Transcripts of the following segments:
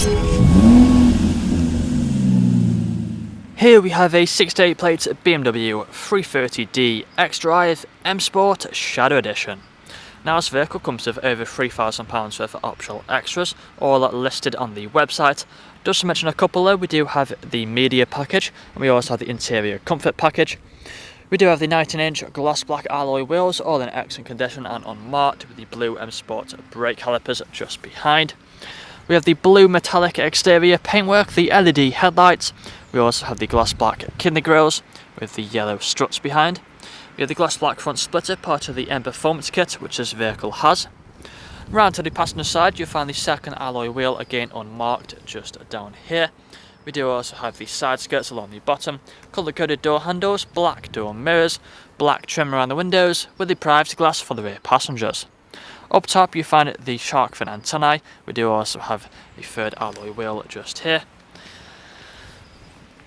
Here we have a 68 plate BMW 330D XDRIVE M Sport Shadow Edition. Now this vehicle comes with over £3,000 worth of optional extras, all listed on the website. Just to mention a couple though, we do have the media package and we also have the interior comfort package. We do have the 19-inch gloss black alloy wheels, all in excellent condition and unmarked, with the blue M Sport brake calipers just behind. We have the blue metallic exterior paintwork, the LED headlights. We also have the gloss black kidney grills with the yellow struts behind. We have the gloss black front splitter, part of the M Performance kit, which this vehicle has. Round to the passenger side, you'll find the second alloy wheel, again unmarked, just down here. We do also have the side skirts along the bottom, colour coded door handles, black door mirrors, black trim around the windows, with the privacy glass for the rear passengers. Up top you find the shark fin antennae. We do also have the third alloy wheel just here.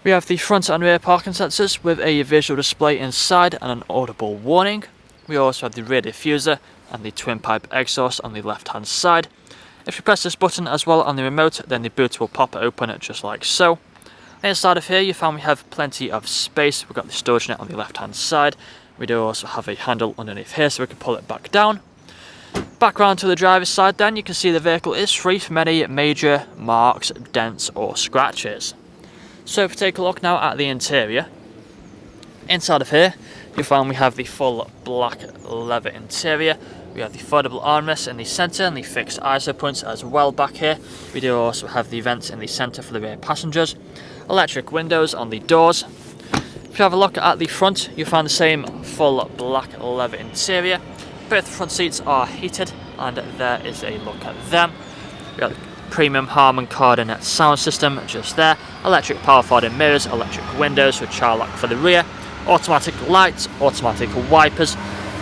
We have the front and rear parking sensors with a visual display inside and an audible warning. We also have the rear diffuser and the twin pipe exhaust on the left hand side. If you press this button as well on the remote, then the boot will pop open just like so. Inside of here you find we have plenty of space. We've got the storage net on the left hand side. We do also have a handle underneath here so we can pull it back down. Back round to the driver's side then, you can see the vehicle is free from any major marks, dents or scratches. So if we take a look now at the interior, inside of here you'll find we have the full black leather interior. We have the foldable armrests in the centre and the fixed ISO points as well back here. We do also have the vents in the centre for the rear passengers. Electric windows on the doors. If you have a look at the front, you'll find the same full black leather interior. Both front seats are heated and there is a look at them. We have the premium Harman Kardon sound system just there. Electric power folding mirrors, electric windows with child lock for the rear. Automatic lights, automatic wipers.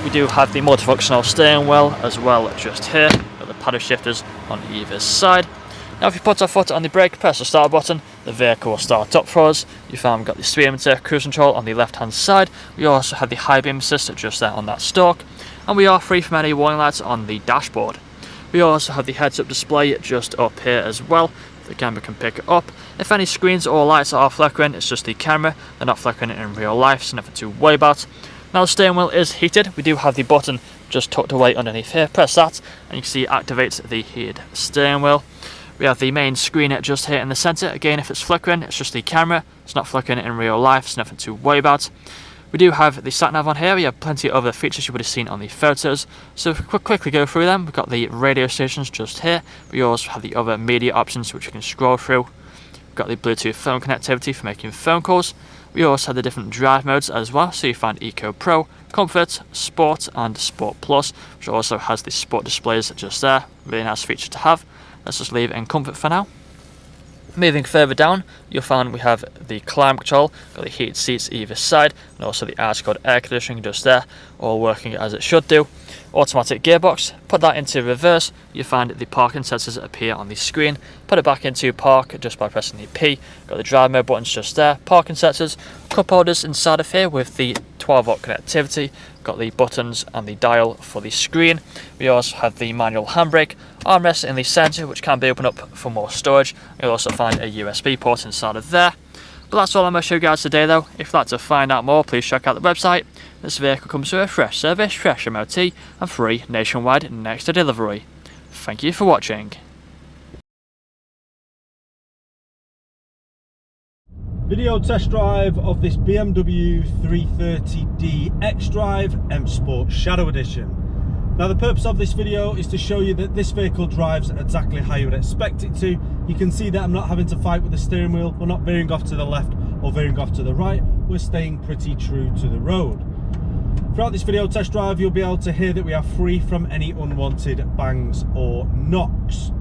We do have the multifunctional steering wheel as well just here, with the paddle shifters on either side. Now if you put our foot on the brake, press the start button, the vehicle will start up for us. You found we've got the speedometer, cruise control on the left hand side. We also have the high beam assist just there on that stalk. And we are free from any warning lights on the dashboard. We also have the heads up display just up here as well. The camera can pick it up. If any screens or lights are flickering, it's just the camera. They're not flickering in real life, so nothing to worry about. Now the steering wheel is heated. We do have the button just tucked away underneath here. Press that and you can see it activates the heated steering wheel. We have the main screen just here in the centre. Again, if it's flickering, it's just the camera. It's not flickering in real life, so nothing to worry about. We do have the sat nav on here. We have plenty of other features you would have seen on the photos. So if we quickly go through them, we've got the radio stations just here. We also have the other media options which you can scroll through. We've got the Bluetooth phone connectivity for making phone calls. We also have the different drive modes as well. So you find Eco Pro, Comfort, Sport and Sport Plus, which also has the sport displays just there. Really nice feature to have. Let's just leave it in Comfort for now. Moving further down, you'll find we have the climate control, got the heated seats either side, and also the ice-cold air conditioning just there, all working as it should do. Automatic gearbox, put that into reverse, you find the parking sensors appear on the screen. Put it back into park just by pressing the P. Got the drive mode buttons just there, parking sensors, cup holders inside of here with the 12-volt connectivity. Got the buttons and the dial for the screen. We also have the manual handbrake, armrest in the centre which can be opened up for more storage. You'll also find a USB port inside of there. But that's all I'm going to show you guys today though. If you'd like to find out more, please check out the website. This vehicle comes with a fresh service, fresh MOT and free nationwide next day delivery. Thank you for watching. Video test drive of this BMW 330D XDRIVE M Sport Shadow Edition. Now the purpose of this video is to show you that this vehicle drives exactly how you would expect it to. You can see that I'm not having to fight with the steering wheel. We're not veering off to the left or veering off to the right. We're staying pretty true to the road. Throughout this video test drive you'll be able to hear that we are free from any unwanted bangs or knocks.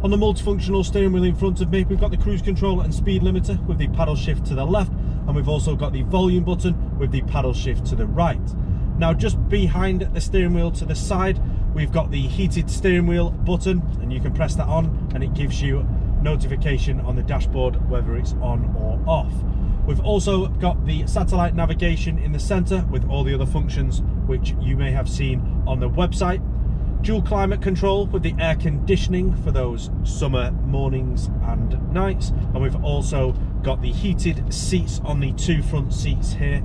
On the multifunctional steering wheel in front of me, we've got the cruise control and speed limiter with the paddle shift to the left, and we've also got the volume button with the paddle shift to the right. Now just behind the steering wheel to the side, we've got the heated steering wheel button, and you can press that on and it gives you notification on the dashboard whether it's on or off. We've also got the satellite navigation in the center with all the other functions which you may have seen on the website. dual climate control with the air conditioning for those summer mornings and nights, and we've also got the heated seats on the two front seats here,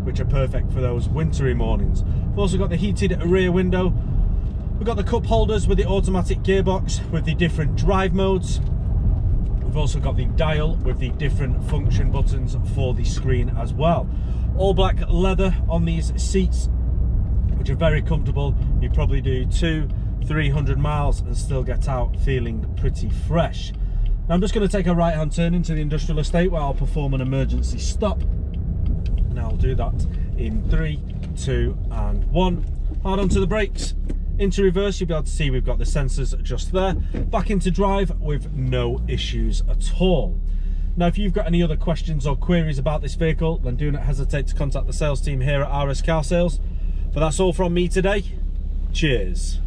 which are perfect for those wintry mornings. We've also got the heated rear window. We've got the cup holders with the automatic gearbox with the different drive modes. We've also got the dial with the different function buttons for the screen as well. All black leather on these seats, which are very comfortable. You probably do 200-300 miles and still get out feeling pretty fresh. Now I'm just going to take a right hand turn into the industrial estate where I'll perform an emergency stop. And I'll do that in 3, 2 and 1. Hard onto the brakes. Into reverse, you'll be able to see we've got the sensors just there. Back into drive with no issues at all. Now, if you've got any other questions or queries about this vehicle, then do not hesitate to contact the sales team here at RS Car Sales. But that's all from me today. Cheers.